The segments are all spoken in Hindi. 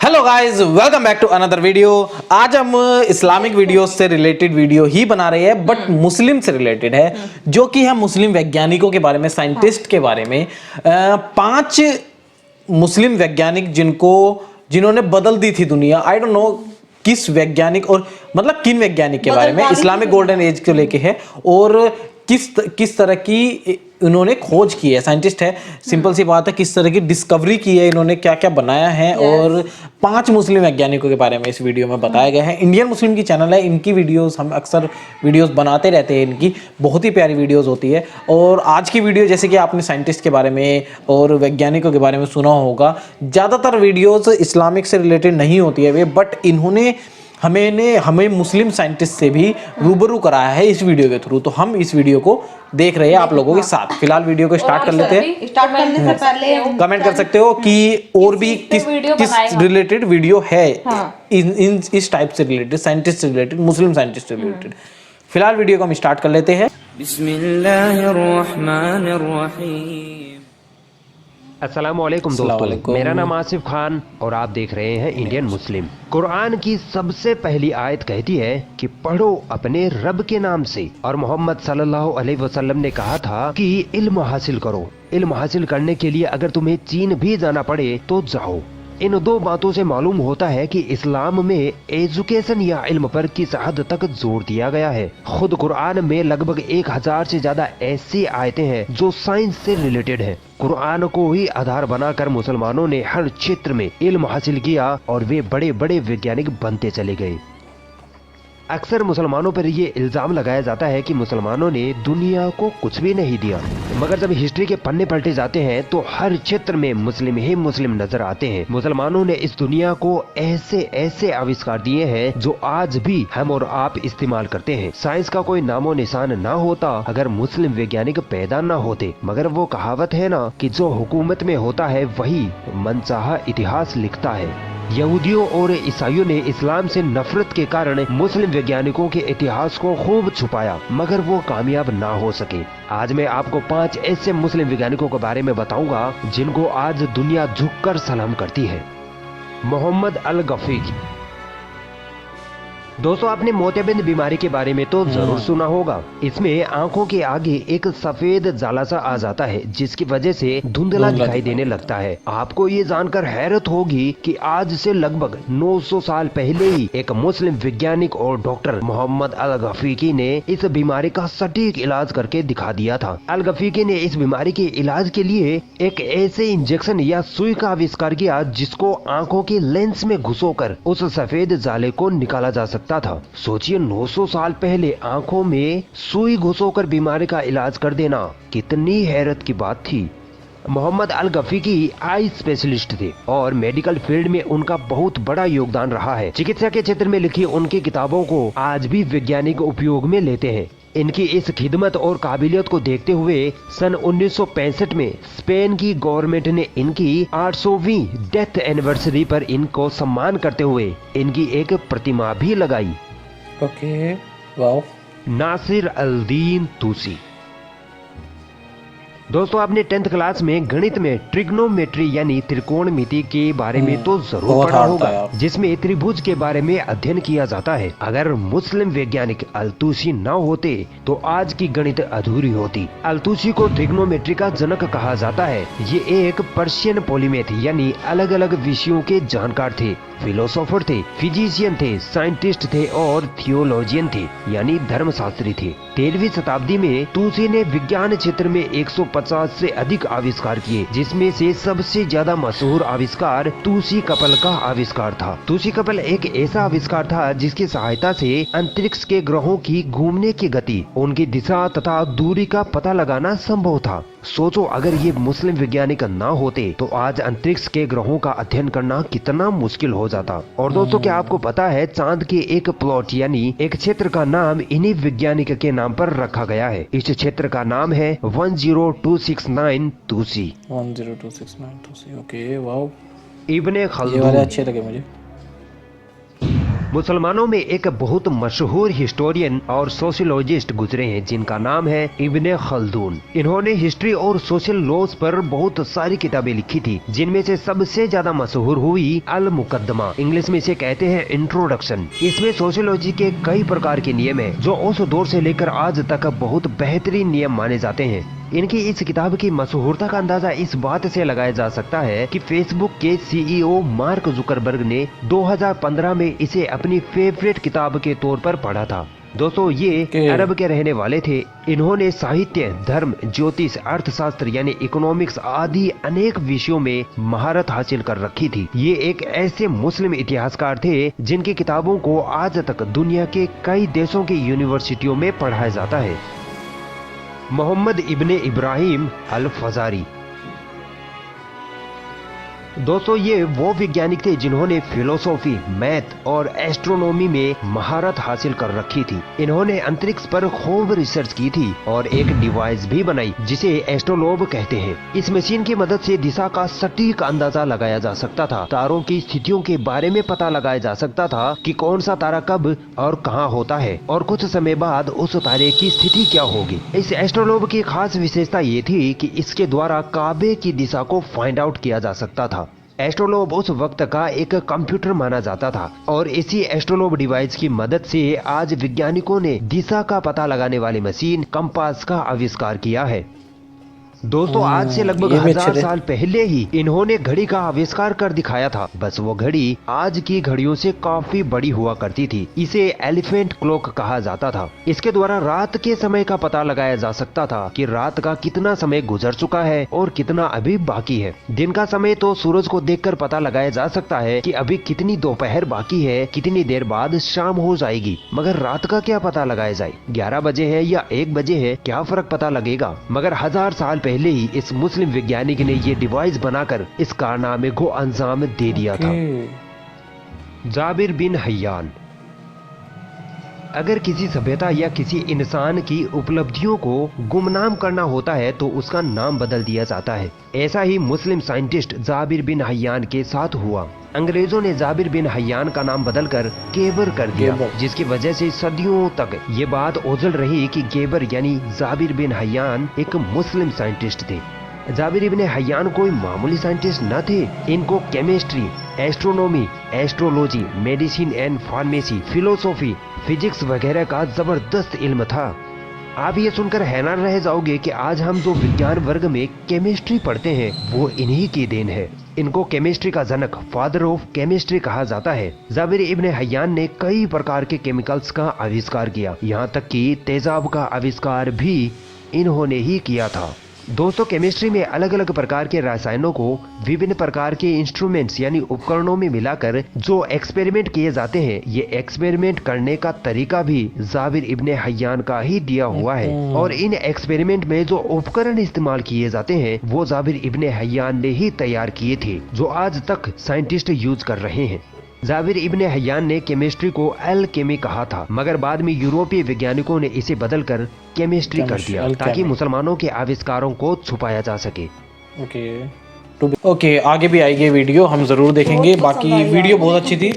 Hello guys, welcome back to another video. आज हम इस्लामिक वीडियोस से रिलेटेड वीडियो ही बना रहे हैं, बट मुस्लिम से रिलेटेड है, जो कि है मुस्लिम वैज्ञानिकों के बारे में, साइंटिस्ट के बारे में। 5 मुस्लिम वैज्ञानिक जिन्होंने बदल दी थी दुनिया। आई डोंट नो किस वैज्ञानिक और मतलब किन वैज्ञानिक के बारे में इस्लामिक गोल्डन एज को लेके है, और किस तरह की इन्होंने खोज की है। साइंटिस्ट है, सिंपल सी बात है, किस तरह की डिस्कवरी की है इन्होंने, क्या क्या बनाया है। और 5 मुस्लिम वैज्ञानिकों के बारे में इस वीडियो में बताया गया है। इंडियन मुस्लिम की चैनल है, इनकी वीडियोस हम अक्सर वीडियोस बनाते रहते हैं, इनकी बहुत ही प्यारी वीडियोस होती है। और आज की वीडियो, जैसे कि आपने साइंटिस्ट के बारे में और वैज्ञानिकों के बारे में सुना होगा, ज़्यादातर वीडियोस इस्लामिक से रिलेटेड नहीं होती है वे, बट इन्होंने हमें मुस्लिम साइंटिस्ट से भी रूबरू कराया है इस वीडियो के थ्रू। तो हम इस वीडियो को देख रहे हैं आप लोगों के साथ। फिलहाल वीडियो को स्टार्ट कर लेते हैं। स्टार्ट करने से पहले कमेंट कर सकते हो कि और भी किस रिलेटेड वीडियो है, इस टाइप से रिलेटेड, साइंटिस्ट से रिलेटेड, मुस्लिम साइंटिस्ट से रिलेटेड। फिलहाल वीडियो को हम स्टार्ट कर लेते हैं। बिस्मिल्लाहिर्रहमानिर्रहीम। अस्सलामुअलैकुम दोस्तों, मेरा नाम आसिफ खान और आप देख रहे हैं इंडियन मुस्लिम। कुरान की सबसे पहली आयत कहती है कि पढ़ो अपने रब के नाम से, और मोहम्मद सल्लल्लाहु अलैहि वसल्लम ने कहा था कि इल्म हासिल करो। इल्म हासिल करने के लिए अगर तुम्हें चीन भी जाना पड़े तो जाओ। इन 2 बातों से मालूम होता है कि इस्लाम में एजुकेशन या इल्म पर किस हद तक जोर दिया गया है। खुद कुरान में लगभग 1000 से ज्यादा ऐसी आयतें हैं जो साइंस से रिलेटेड हैं। कुरान को ही आधार बनाकर मुसलमानों ने हर क्षेत्र में इल्म हासिल किया और वे बड़े बड़े वैज्ञानिक बनते चले गए। अक्सर मुसलमानों पर ये इल्जाम लगाया जाता है कि मुसलमानों ने दुनिया को कुछ भी नहीं दिया, मगर जब हिस्ट्री के पन्ने पलटे जाते हैं तो हर क्षेत्र में मुस्लिम ही मुस्लिम नजर आते हैं। मुसलमानों ने इस दुनिया को ऐसे ऐसे आविष्कार दिए हैं जो आज भी हम और आप इस्तेमाल करते हैं। साइंस का कोई नामो निशान ना होता अगर मुस्लिम वैज्ञानिक पैदा ना होते। मगर वो कहावत है ना कि जो हुकूमत में होता है वही मनचाहा इतिहास लिखता है। यहूदियों और ईसाइयों ने इस्लाम से नफरत के कारण मुस्लिम वैज्ञानिकों के इतिहास को खूब छुपाया, मगर वो कामयाब ना हो सके। आज मैं आपको 5 ऐसे मुस्लिम वैज्ञानिकों के बारे में बताऊंगा जिनको आज दुनिया झुककर सलाम करती है। मोहम्मद अल गफीकी। दोस्तों, आपने मोतियाबिंद बीमारी के बारे में तो जरूर सुना होगा। इसमें आंखों के आगे एक सफेद जाला सा आ जाता है जिसकी वजह से धुंधला दिखाई देने लगता है। आपको ये जानकर हैरत होगी कि आज से लगभग 900 साल पहले ही एक मुस्लिम वैज्ञानिक और डॉक्टर मोहम्मद अल गफीकी ने इस बीमारी का सटीक इलाज करके दिखा दिया था। अल गफीकी ने इस बीमारी के इलाज के लिए एक ऐसे इंजेक्शन या सुई का आविष्कार किया जिसको आंखों के लेंस में घुसोकर उस सफेद जाले को निकाला जा सकता था। सोचिए, 900 साल पहले आंखों में सुई घुसोकर बीमारी का इलाज कर देना कितनी हैरत की बात थी। मोहम्मद अल गफीकी आई स्पेशलिस्ट थे और मेडिकल फील्ड में उनका बहुत बड़ा योगदान रहा है। चिकित्सा के क्षेत्र में लिखी उनकी किताबों को आज भी वैज्ञानिक उपयोग में लेते हैं। इनकी इस खिदमत और काबिलियत को देखते हुए सन 1965 में स्पेन की गवर्नमेंट ने इनकी 800वीं डेथ एनिवर्सरी पर इनको सम्मान करते हुए इनकी एक प्रतिमा भी लगाई। Okay, wow. नासिर अल दीन तूसी। दोस्तों, आपने 10th क्लास में गणित में ट्रिग्नोमेट्री यानी त्रिकोणमिति के बारे में तो जरूर पढ़ा होगा, जिसमें त्रिभुज के बारे में अध्ययन किया जाता है। अगर मुस्लिम वैज्ञानिक अल-तूसी न होते तो आज की गणित अधूरी होती। अल-तूसी को ट्रिग्नोमेट्री का जनक कहा जाता है। ये एक पर्शियन पॉलीमेथ यानी अलग अलग विषयों के जानकार थे, फिलोसोफर थे, फिजिशियन थे, साइंटिस्ट थे और थियोलॉजियन थे यानी धर्मशास्त्री थे। 13वीं शताब्दी में तूसी ने विज्ञान क्षेत्र में 150 से अधिक आविष्कार किए, जिसमें से सबसे ज्यादा मशहूर आविष्कार तूसी कपल का आविष्कार था। तूसी कपल एक ऐसा आविष्कार था जिसकी सहायता से अंतरिक्ष के ग्रहों की घूमने की गति, उनकी दिशा तथा दूरी का पता लगाना संभव था। सोचो, अगर ये मुस्लिम वैज्ञानिक न होते तो आज अंतरिक्ष के ग्रहों का अध्ययन करना कितना मुश्किल हो जाता। और दोस्तों, क्या आपको पता है चांद के एक प्लॉट यानी एक क्षेत्र का नाम इन्हीं वैज्ञानिक के नाम पर रखा गया है। इस क्षेत्र का नाम है 10269 तूसी। 10269 तूसी। Okay, wow. इब्ने ये वाले खल्दून। अच्छे लगे मुझे। मुसलमानों में एक बहुत मशहूर हिस्टोरियन और सोशियोलॉजिस्ट गुजरे हैं जिनका नाम है इब्ने खल्दून। इन्होंने हिस्ट्री और सोशल लॉज पर बहुत सारी किताबें लिखी थी, जिनमें से सबसे ज्यादा मशहूर हुई अल मुकद्दमा, इंग्लिश में इसे कहते हैं इंट्रोडक्शन। इसमें सोशियोलॉजी के कई प्रकार के नियम है जो उस दौर से लेकर आज तक बहुत बेहतरीन नियम माने जाते हैं। इनकी इस किताब की मशहूरता का अंदाजा इस बात से लगाया जा सकता है कि फेसबुक के सीईओ मार्क जुकरबर्ग ने 2015 में इसे अपनी फेवरेट किताब के तौर पर पढ़ा था। दोस्तों ये अरब के रहने वाले थे। इन्होंने साहित्य, धर्म, ज्योतिष, अर्थशास्त्र यानी इकोनॉमिक्स आदि अनेक विषयों में महारत हासिल कर रखी थी। ये एक ऐसे मुस्लिम इतिहासकार थे जिनकी किताबों को आज तक दुनिया के कई देशों की यूनिवर्सिटियों में पढ़ाया जाता है। मोहम्मद इब्ने इब्राहिम अल फजारी। दोस्तों ये वो वैज्ञानिक थे जिन्होंने फिलोसॉफी, मैथ और एस्ट्रोनॉमी में महारत हासिल कर रखी थी। इन्होंने अंतरिक्ष पर खूब रिसर्च की थी और एक डिवाइस भी बनाई जिसे एस्ट्रोलोब कहते हैं। इस मशीन की मदद से दिशा का सटीक अंदाजा लगाया जा सकता था, तारों की स्थितियों के बारे में पता लगाया जा सकता था कि कौन सा तारा कब और कहाँ होता है और कुछ समय बाद उस तारे की स्थिति क्या होगी। इस एस्ट्रोलोब की खास विशेषता ये थी कि इसके द्वारा काबे की दिशा को फाइंड आउट किया जा सकता था। एस्ट्रोलोब उस वक्त का एक कंप्यूटर माना जाता था और इसी एस्ट्रोलोब डिवाइस की मदद से आज वैज्ञानिकों ने दिशा का पता लगाने वाली मशीन कंपास का आविष्कार किया है। दोस्तों आज से लगभग 1000 साल पहले ही इन्होंने घड़ी का आविष्कार कर दिखाया था। बस वो घड़ी आज की घड़ियों से काफी बड़ी हुआ करती थी। इसे एलिफेंट क्लॉक कहा जाता था। इसके द्वारा रात के समय का पता लगाया जा सकता था कि रात का कितना समय गुजर चुका है और कितना अभी बाकी है। दिन का समय तो सूरज को देखकर पता लगाया जा सकता है कि अभी कितनी दोपहर बाकी है, कितनी देर बाद शाम हो जाएगी। मगर रात का क्या पता लगाया जाए, 11 बजे है या 1 बजे है, क्या फर्क पता लगेगा। मगर 1000 साल पहले ही इस मुस्लिम वैज्ञानिक ने ये डिवाइस बनाकर इस कारनामे को अंजाम दे दिया था। जाबिर बिन हय्यान। अगर किसी सभ्यता या किसी इंसान की उपलब्धियों को गुमनाम करना होता है तो उसका नाम बदल दिया जाता है। ऐसा ही मुस्लिम साइंटिस्ट जाबिर बिन हय्यान के साथ हुआ। अंग्रेजों ने जाबिर बिन हय्यान का नाम बदलकर गेबर कर दिया, जिसकी वजह से सदियों तक ये बात ओझल रही कि गेबर यानी जाबिर बिन हय्यान एक मुस्लिम साइंटिस्ट थे। जाबिर इब्ने हय्यान कोई मामूली साइंटिस्ट न थे। इनको chemistry, astronomy, astrology, medicine and pharmacy, philosophy, physics वगैरह का जबरदस्त इल्म था। आप ये सुनकर हैरान रह जाओगे कि आज हम जो विज्ञान वर्ग में केमिस्ट्री पढ़ते हैं वो इन्हीं की देन है। इनको केमिस्ट्री का जनक, फादर ऑफ केमिस्ट्री कहा जाता है। जाबिर इब्ने हय्यान ने कई प्रकार के केमिकल्स का आविष्कार किया, यहाँ तक कि तेजाब का आविष्कार भी इन्होंने ही किया था। दोस्तों केमिस्ट्री में अलग अलग प्रकार के रसायनों को विभिन्न प्रकार के इंस्ट्रूमेंट्स यानी उपकरणों में मिलाकर जो एक्सपेरिमेंट किए जाते हैं, ये एक्सपेरिमेंट करने का तरीका भी जाबिर इब्ने हय्यान का ही दिया हुआ है। और इन एक्सपेरिमेंट में जो उपकरण इस्तेमाल किए जाते हैं वो जाबिर इब्ने हय्यान ने ही तैयार किए थे, जो आज तक साइंटिस्ट यूज कर रहे हैं। जाबिर इब्ने हय्यान ने केमिस्ट्री को एल्केमी कहा था, मगर बाद में यूरोपीय वैज्ञानिकों ने इसे बदलकर केमिस्ट्री कर दिया ताकि मुसलमानों के आविष्कारों को छुपाया जा सके। ओके आगे भी आएगी वीडियो, हम जरूर देखेंगे। बाकी वीडियो बहुत अच्छी थी।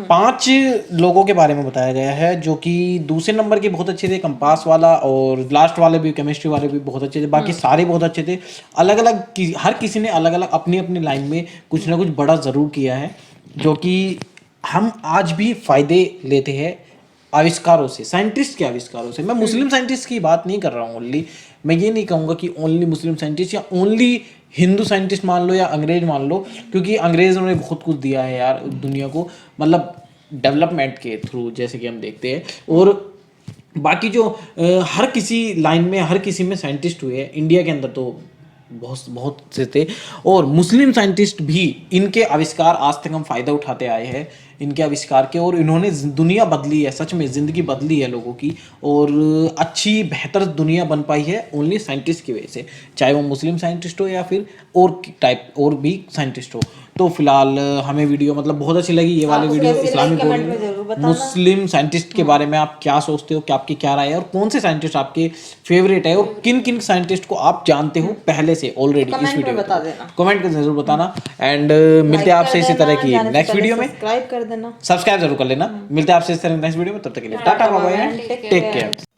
5 लोगों के बारे में बताया गया है जो कि दूसरे नंबर के बहुत अच्छे थे, कंपास वाला, और लास्ट वाले भी, केमिस्ट्री वाले भी बहुत अच्छे थे। बाकी सारे बहुत अच्छे थे। अलग अलग हर किसी ने अलग अलग अपनी अपनी लाइन में कुछ ना कुछ बड़ा ज़रूर किया है, जो कि हम आज भी फायदे लेते हैं आविष्कारों से, साइंटिस्ट के आविष्कारों से। मैं मुस्लिम साइंटिस्ट की बात नहीं कर रहा हूँ ओनली। मैं ये नहीं कहूँगा कि ओनली मुस्लिम साइंटिस्ट या ओनली हिंदू साइंटिस्ट मान लो या अंग्रेज मान लो, क्योंकि अंग्रेज़ों ने बहुत कुछ दिया है यार दुनिया को, मतलब डेवलपमेंट के थ्रू, जैसे कि हम देखते हैं। और बाकी जो हर किसी लाइन में, हर किसी में साइंटिस्ट हुए हैं इंडिया के अंदर, तो बहुत से थे। और मुस्लिम साइंटिस्ट भी, इनके आविष्कार आज तक हम फ़ायदा उठाते आए हैं इनके आविष्कार के, और इन्होंने दुनिया बदली है, सच में ज़िंदगी बदली है लोगों की, और अच्छी बेहतर दुनिया बन पाई है ओनली साइंटिस्ट की वजह से, चाहे वो मुस्लिम साइंटिस्ट हो या फिर और टाइप और भी साइंटिस्ट हो। तो फिलहाल हमें वीडियो मतलब बहुत अच्छी लगी, ये वाली वीडियो इस्लामिक बताना। मुस्लिम साइंटिस्ट के बारे में आप क्या सोचते हो, क्या आपकी क्या राय है, और कौन से साइंटिस्ट आपके फेवरेट है, और किन किन साइंटिस्ट को आप जानते हो पहले से ऑलरेडी, इस कमेंट में वीडियो में बता देना। कमेंट कर जरूर बताना। एंड मिलते हैं आपसे इसी तरह की नेक्स्ट वीडियो में। सब्सक्राइब कर देना। सब्सक्राइब जरूर कर लेना। मिलते हैं आपसे इस तरह नेक्स्ट वीडियो में, तब तक के लिए tata bye bye, take care.